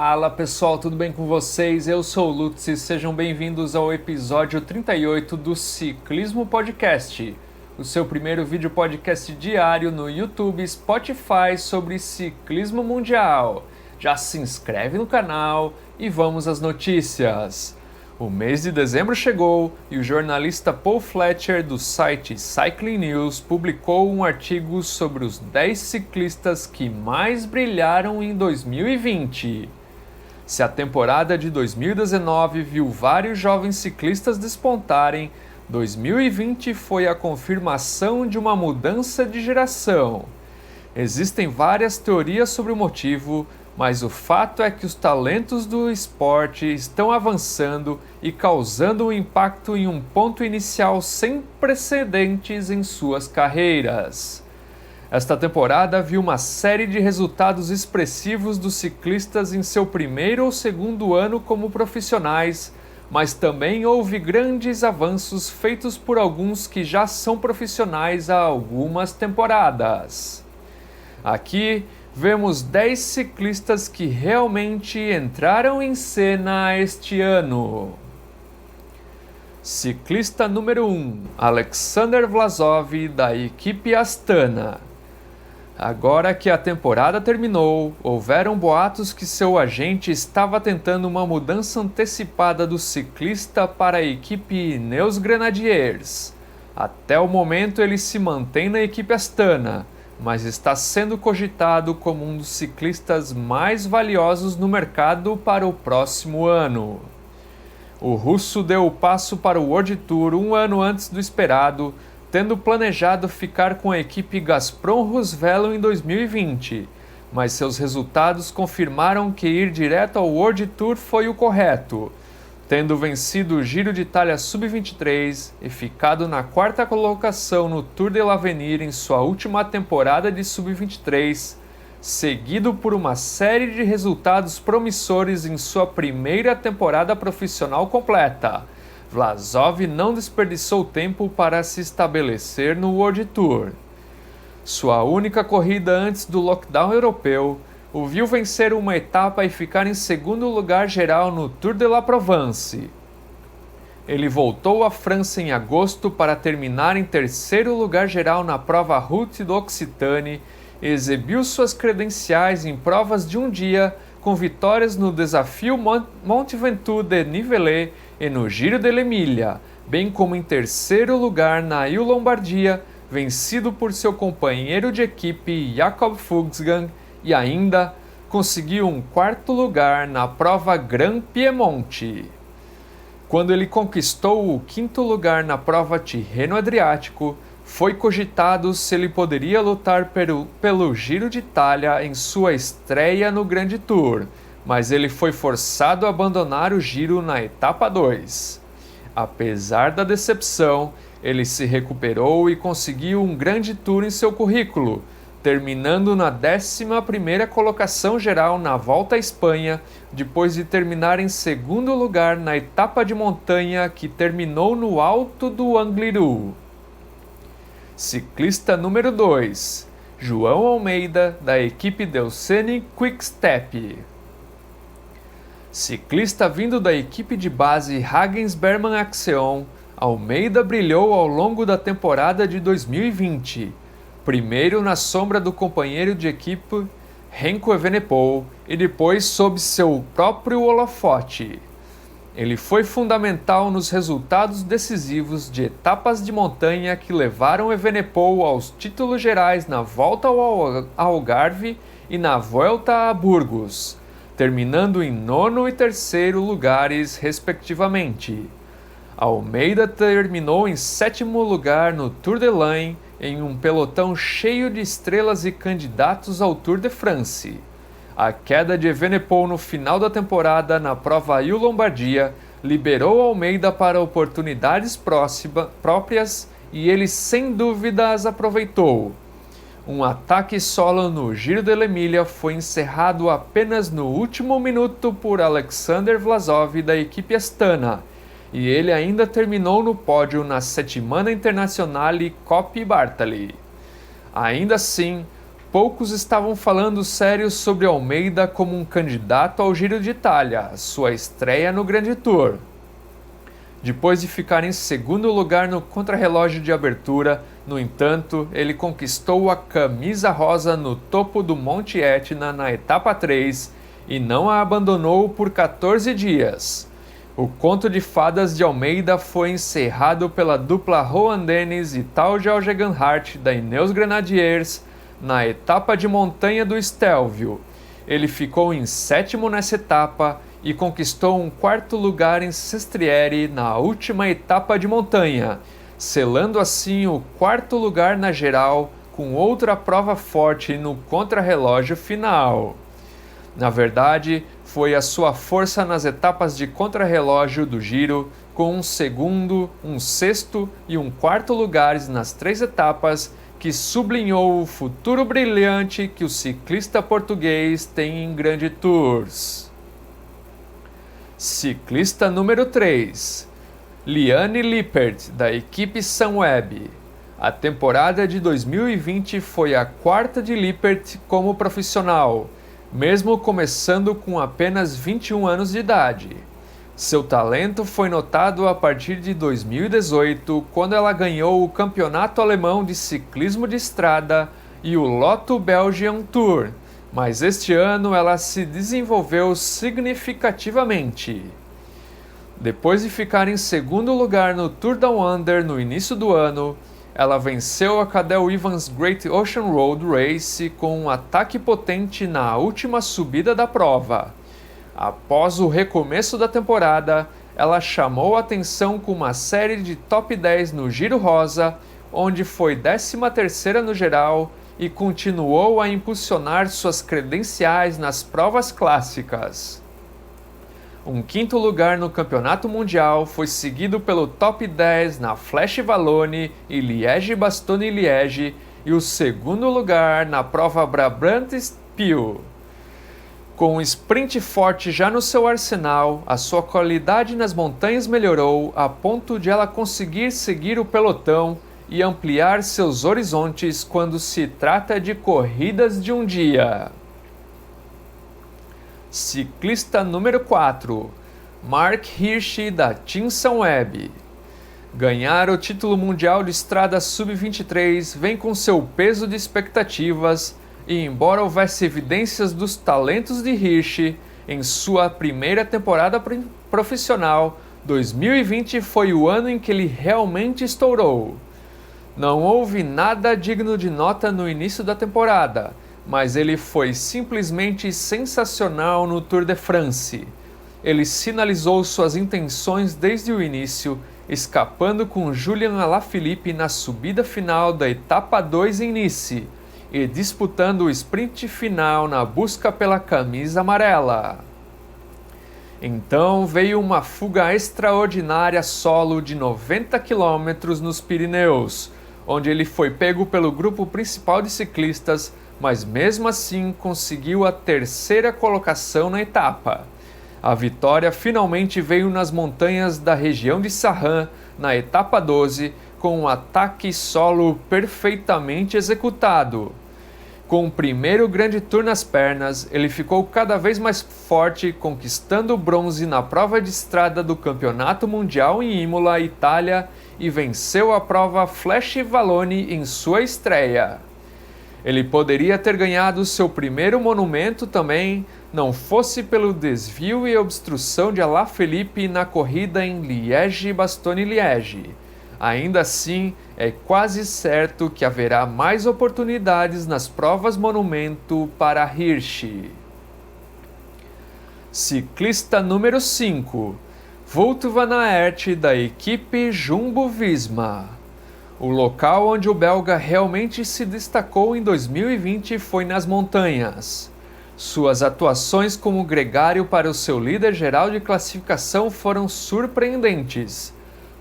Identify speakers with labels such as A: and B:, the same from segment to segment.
A: Fala pessoal, tudo bem com vocês? Eu sou o Lutz e sejam bem-vindos ao episódio 38 do Ciclismo Podcast, o seu primeiro vídeo podcast diário no YouTube e Spotify sobre ciclismo mundial. Já se inscreve no canal e vamos às notícias. O mês de dezembro chegou e o jornalista Paul Fletcher do site Cycling News publicou um artigo sobre os 10 ciclistas que mais brilharam em 2020. Se a temporada de 2019 viu vários jovens ciclistas despontarem, 2020 foi a confirmação de uma mudança de geração. Existem várias teorias sobre o motivo, mas o fato é que os talentos do esporte estão avançando e causando um impacto em um ponto inicial sem precedentes em suas carreiras. Esta temporada viu uma série de resultados expressivos dos ciclistas em seu primeiro ou segundo ano como profissionais, mas também houve grandes avanços feitos por alguns que já são profissionais há algumas temporadas. Aqui vemos 10 ciclistas que realmente entraram em cena este ano. Ciclista número 1, Alexander Vlasov, da equipe Astana. Agora que a temporada terminou, houveram boatos que seu agente estava tentando uma mudança antecipada do ciclista para a equipe Ineos Grenadiers. Até o momento ele se mantém na equipe Astana, mas está sendo cogitado como um dos ciclistas mais valiosos no mercado para o próximo ano. O russo deu o passo para o World Tour um ano antes do esperado, tendo planejado ficar com a equipe Gazprom-Rusvelo em 2020, mas seus resultados confirmaram que ir direto ao World Tour foi o correto, tendo vencido o Giro de Itália Sub-23 e ficado na quarta colocação no Tour de l'Avenir em sua última temporada de Sub-23, seguido por uma série de resultados promissores em sua primeira temporada profissional completa. Vlasov não desperdiçou tempo para se estabelecer no World Tour. Sua única corrida antes do lockdown europeu o viu vencer uma etapa e ficar em segundo lugar geral no Tour de la Provence. Ele voltou à França em agosto para terminar em terceiro lugar geral na prova Route d'Occitanie e exibiu suas credenciais em provas de um dia, com vitórias no desafio Mont Ventoux de Nivelles e no Giro dell'Emilia, bem como em terceiro lugar na Lombardia, vencido por seu companheiro de equipe Jakob Fuglsang, e ainda conseguiu um quarto lugar na prova Gran Piemonte. Quando ele conquistou o quinto lugar na prova Tirreno-Adriático, foi cogitado se ele poderia lutar pelo Giro de Itália em sua estreia no Grand Tour, mas ele foi forçado a abandonar o Giro na etapa 2. Apesar da decepção, ele se recuperou e conseguiu um Grand Tour em seu currículo, terminando na 11ª colocação geral na Volta à Espanha, depois de terminar em segundo lugar na etapa de montanha que terminou no alto do Angliru. Ciclista número 2, João Almeida, da equipe Delseny Quick-Step. Ciclista vindo da equipe de base Hagens-Berman Axeon, Almeida brilhou ao longo da temporada de 2020, primeiro na sombra do companheiro de equipe Remco Evenepoel e depois sob seu próprio holofote. Ele foi fundamental nos resultados decisivos de etapas de montanha que levaram Evenepoel aos títulos gerais na Volta ao Algarve e na Vuelta a Burgos, terminando em 9º e 3º lugares, respectivamente. Almeida terminou em 7º lugar no Tour de l'Ain, em um pelotão cheio de estrelas e candidatos ao Tour de France. A queda de Evenepoel no final da temporada na prova Lombardia liberou Almeida para oportunidades próprias e ele sem dúvida as aproveitou. Um ataque solo no Giro dell'Emilia foi encerrado apenas no último minuto por Alexander Vlasov da equipe Astana, e ele ainda terminou no pódio na Settimana Internazionale Coppi Bartali. Ainda assim, poucos estavam falando sério sobre Almeida como um candidato ao Giro de Itália, sua estreia no Grande Tour. Depois de ficar em segundo lugar no contrarrelógio de abertura, no entanto, ele conquistou a camisa rosa no topo do Monte Etna na etapa 3 e não a abandonou por 14 dias. O conto de fadas de Almeida foi encerrado pela dupla Rohan Dennis e Tal Geoghegan Hart da Ineos Grenadiers na etapa de montanha do Stelvio. Ele ficou em sétimo nessa etapa e conquistou um quarto lugar em Sestriere na última etapa de montanha, selando assim o quarto lugar na geral com outra prova forte no contrarrelógio final. Na verdade, foi a sua força nas etapas de contrarrelógio do Giro, com um segundo, um sexto e um quarto lugares nas 3 etapas, que sublinhou o futuro brilhante que o ciclista português tem em Grande Tours. Ciclista número 3, Liane Lippert, da equipe Sunweb. A temporada de 2020 foi a 4ª de Lippert como profissional, mesmo começando com apenas 21 anos de idade. Seu talento foi notado a partir de 2018, quando ela ganhou o Campeonato Alemão de Ciclismo de Estrada e o Lotto Belgian Tour, mas este ano ela se desenvolveu significativamente. Depois de ficar em segundo lugar no Tour Down Under no início do ano, ela venceu a Cadel Evans Great Ocean Road Race com um ataque potente na última subida da prova. Após o recomeço da temporada, ela chamou a atenção com uma série de top 10 no Giro Rosa, onde foi 13ª no geral e continuou a impulsionar suas credenciais nas provas clássicas. Um 5º lugar no Campeonato Mundial foi seguido pelo top 10 na Flash Wallonne e Liège-Bastogne-Liège e o 2º lugar na prova Brabant Spiel. Com um sprint forte já no seu arsenal, a sua qualidade nas montanhas melhorou a ponto de ela conseguir seguir o pelotão e ampliar seus horizontes quando se trata de corridas de um dia. Ciclista número 4, Mark Hirschi, da Team Sunweb. Ganhar o título mundial de estrada sub-23 vem com seu peso de expectativas e, embora houvesse evidências dos talentos de Hirschi em sua primeira temporada profissional, 2020 foi o ano em que ele realmente estourou. Não houve nada digno de nota no início da temporada, mas ele foi simplesmente sensacional no Tour de France. Ele sinalizou suas intenções desde o início, escapando com Julian Alaphilippe na subida final da etapa 2 em Nice e disputando o sprint final na busca pela camisa amarela. Então veio uma fuga extraordinária solo de 90 km nos Pirineus, onde ele foi pego pelo grupo principal de ciclistas, mas mesmo assim conseguiu a 3ª colocação na etapa. A vitória finalmente veio nas montanhas da região de Sarran, na etapa 12, com um ataque solo perfeitamente executado. Com o primeiro Grande Tour nas pernas, ele ficou cada vez mais forte, conquistando o bronze na prova de estrada do Campeonato Mundial em Imola, Itália, e venceu a prova Flash Wallonne em sua estreia. Ele poderia ter ganhado seu primeiro monumento também, não fosse pelo desvio e obstrução de Alaphilippe na corrida em Liège-Bastogne-Liège. Ainda assim, é quase certo que haverá mais oportunidades nas provas monumento para Hirschi. Ciclista número 5, Wout van Aert, da equipe Jumbo-Visma. O local onde o belga realmente se destacou em 2020 foi nas montanhas. Suas atuações como gregário para o seu líder geral de classificação foram surpreendentes.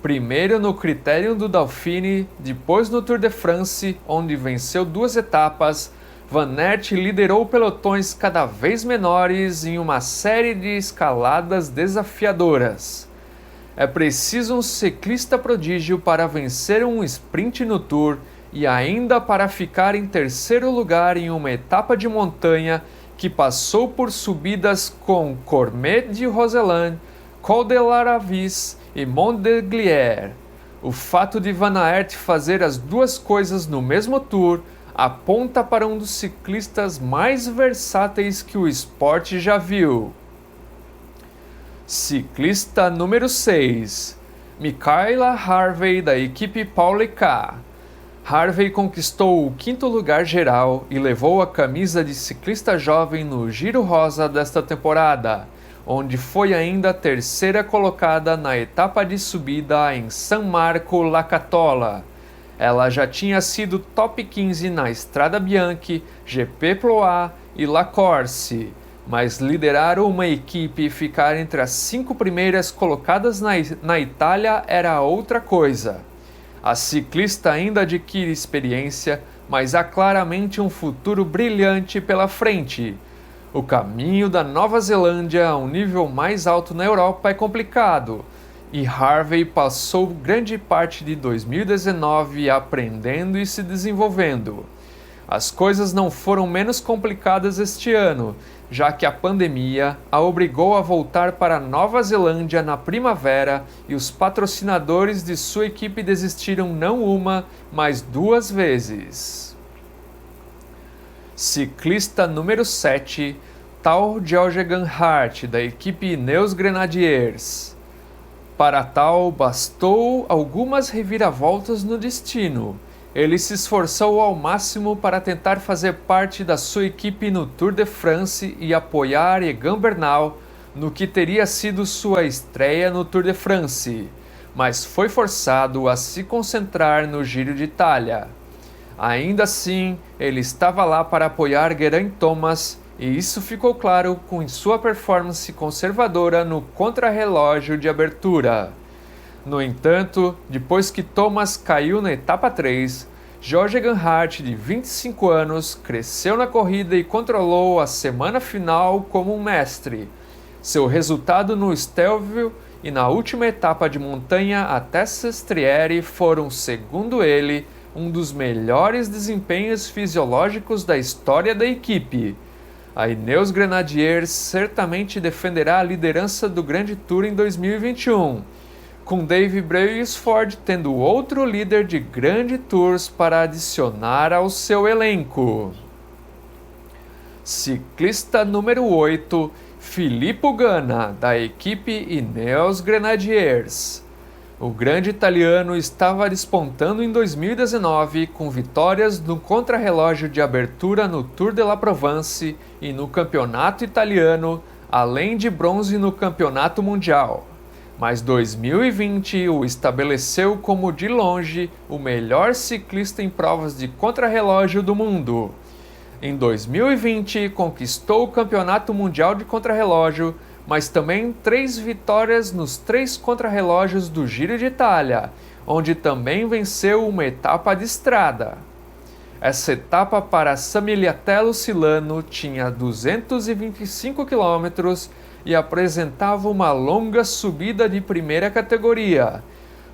A: Primeiro no Criterium do Dauphiné, depois no Tour de France, onde venceu 2 etapas, Van Aert liderou pelotões cada vez menores em uma série de escaladas desafiadoras. É preciso um ciclista prodígio para vencer um sprint no Tour, e ainda para ficar em terceiro lugar em uma etapa de montanha que passou por subidas com Cormet de Roseland, Col de l'Aravis e Mont de Glières. O fato de Van Aert fazer as duas coisas no mesmo tour aponta para um dos ciclistas mais versáteis que o esporte já viu. Ciclista número 6, Michaela Harvey, da equipe Paul Ricard. Harvey conquistou o quinto lugar geral e levou a camisa de ciclista jovem no Giro Rosa desta temporada, onde foi ainda a terceira colocada na etapa de subida em San Marco La Catola. Ela já tinha sido top 15 na Strada Bianchi, GP Ploá e La Corse, mas liderar uma equipe e ficar entre as 5 primeiras colocadas na Itália era outra coisa. A ciclista ainda adquire experiência, mas há claramente um futuro brilhante pela frente. O caminho da Nova Zelândia a um nível mais alto na Europa é complicado, e Harvey passou grande parte de 2019 aprendendo e se desenvolvendo. As coisas não foram menos complicadas este ano, já que a pandemia a obrigou a voltar para a Nova Zelândia na primavera e os patrocinadores de sua equipe desistiram não uma, mas 2 vezes. Ciclista número 7, Tal Geoghegan Hart, da equipe Ineos Grenadiers. Para Tal, bastou algumas reviravoltas no destino. Ele se esforçou ao máximo para tentar fazer parte da sua equipe no Tour de France e apoiar Egan Bernal no que teria sido sua estreia no Tour de France, mas foi forçado a se concentrar no Giro de Itália. Ainda assim, ele estava lá para apoiar Geraint Thomas, e isso ficou claro com sua performance conservadora no contrarrelógio de abertura. No entanto, depois que Thomas caiu na etapa 3, Geoghegan Hart, de 25 anos, cresceu na corrida e controlou a semana final como um mestre. Seu resultado no Stelvio e na última etapa de montanha até Sestriere foram, segundo ele, um dos melhores desempenhos fisiológicos da história da equipe. A Ineos Grenadiers certamente defenderá a liderança do Grande Tour em 2021, com Dave Brailsford tendo outro líder de Grande Tours para adicionar ao seu elenco. Ciclista número 8, Filippo Ganna, da equipe Ineos Grenadiers. O grande italiano estava despontando em 2019 com vitórias no contrarrelógio de abertura no Tour de la Provence e no Campeonato Italiano, além de bronze no Campeonato Mundial. Mas 2020 o estabeleceu como de longe o melhor ciclista em provas de contrarrelógio do mundo. Em 2020 conquistou o Campeonato Mundial de Contrarrelógio, mas também 3 vitórias nos 3 contrarrelógios do Giro de Itália, onde também venceu uma etapa de estrada. Essa etapa para San Militello Silano tinha 225 km e apresentava uma longa subida de primeira categoria.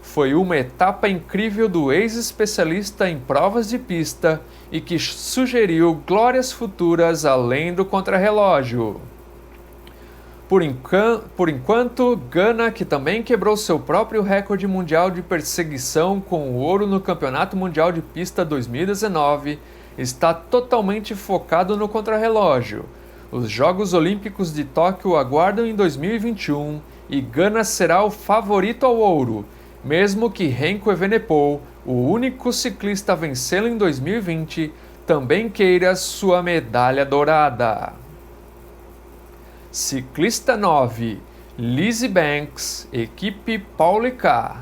A: Foi uma etapa incrível do ex-especialista em provas de pista e que sugeriu glórias futuras além do contrarrelógio. Por enquanto, Ganna, que também quebrou seu próprio recorde mundial de perseguição com o ouro no Campeonato Mundial de Pista 2019, está totalmente focado no contrarrelógio. Os Jogos Olímpicos de Tóquio aguardam em 2021 e Ganna será o favorito ao ouro, mesmo que Remco Evenepoel, o único ciclista a vencê-lo em 2020, também queira sua medalha dourada. Ciclista 9, Lizzie Banks, equipe Paul Ricard.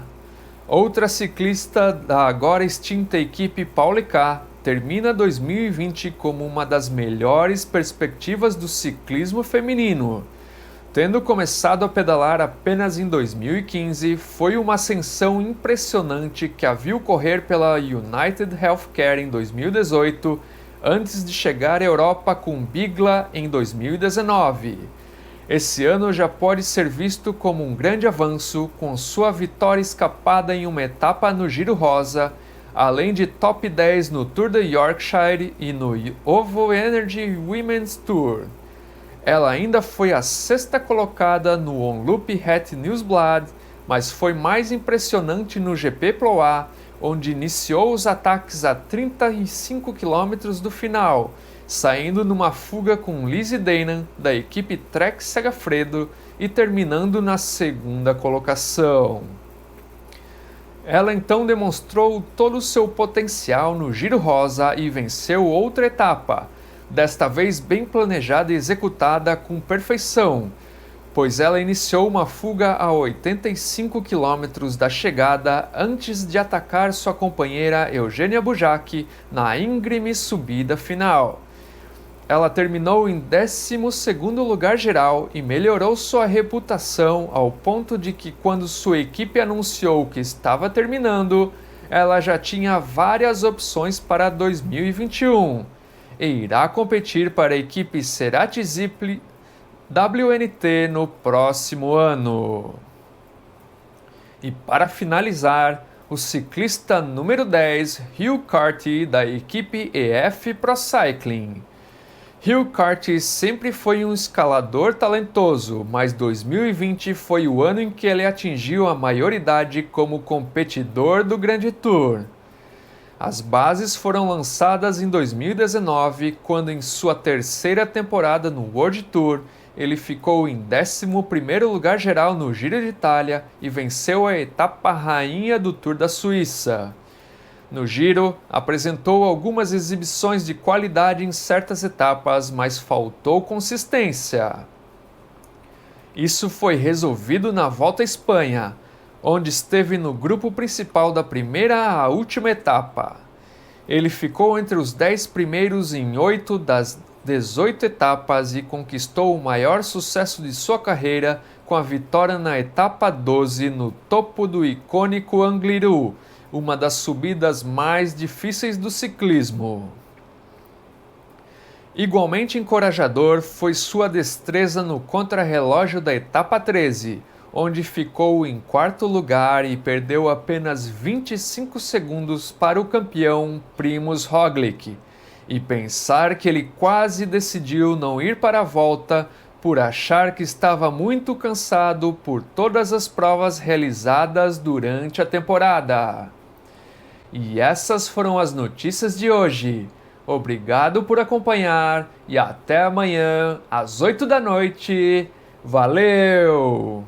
A: Outra ciclista da agora extinta equipe Paul Ricard termina 2020 como uma das melhores perspectivas do ciclismo feminino. Tendo começado a pedalar apenas em 2015, foi uma ascensão impressionante que a viu correr pela United Healthcare em 2018, antes de chegar à Europa com Bigla em 2019. Esse ano já pode ser visto como um grande avanço, com sua vitória escapada em uma etapa no Giro Rosa, além de top 10 no Tour de Yorkshire e no OVO Energy Women's Tour. Ela ainda foi a sexta colocada no Omloop Het Nieuwsblad, mas foi mais impressionante no GP Ploá, onde iniciou os ataques a 35 km do final, saindo numa fuga com Lizzie Deignan, da equipe Trek Segafredo, e terminando na segunda colocação. Ela então demonstrou todo o seu potencial no Giro Rosa e venceu outra etapa, desta vez bem planejada e executada com perfeição, pois ela iniciou uma fuga a 85 km da chegada antes de atacar sua companheira Eugênia Bujac na íngreme subida final. Ela terminou em 12º lugar geral e melhorou sua reputação ao ponto de que, quando sua equipe anunciou que estava terminando, ela já tinha várias opções para 2021 e irá competir para a equipe Cerati Zipli WNT no próximo ano. E para finalizar, o ciclista número 10, Hugh Carty, da equipe EF Pro Cycling. Hugh Carty sempre foi um escalador talentoso, mas 2020 foi o ano em que ele atingiu a maioridade como competidor do Grande Tour. As bases foram lançadas em 2019, quando em sua terceira temporada no World Tour, ele ficou em 11º lugar geral no Giro de Itália e venceu a etapa rainha do Tour da Suíça. No Giro, apresentou algumas exibições de qualidade em certas etapas, mas faltou consistência. Isso foi resolvido na Volta à Espanha, onde esteve no grupo principal da primeira à última etapa. Ele ficou entre os 10 primeiros em 8 das 18 etapas e conquistou o maior sucesso de sua carreira com a vitória na etapa 12 no topo do icônico Angliru, uma das subidas mais difíceis do ciclismo. Igualmente encorajador foi sua destreza no contrarrelógio da etapa 13, onde ficou em 4º lugar e perdeu apenas 25 segundos para o campeão Primož Roglič. E pensar que ele quase decidiu não ir para a volta por achar que estava muito cansado por todas as provas realizadas durante a temporada. E essas foram as notícias de hoje. Obrigado por acompanhar e até amanhã às 8 da noite. Valeu!